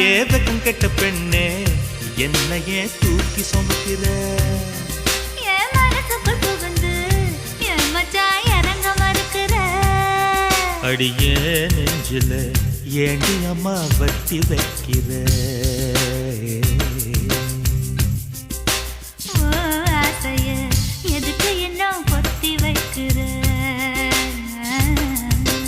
ஏதகம் கெட்ட பெண்ணே என்னையே தூக்கி சுமக்கிற என் மனசுக்குள் புகுந்து என் மச்சான் இறங்க மறுக்கிற அடியே நெஞ்சில ஏண்டி அம்மா வட்டி வைக்கிற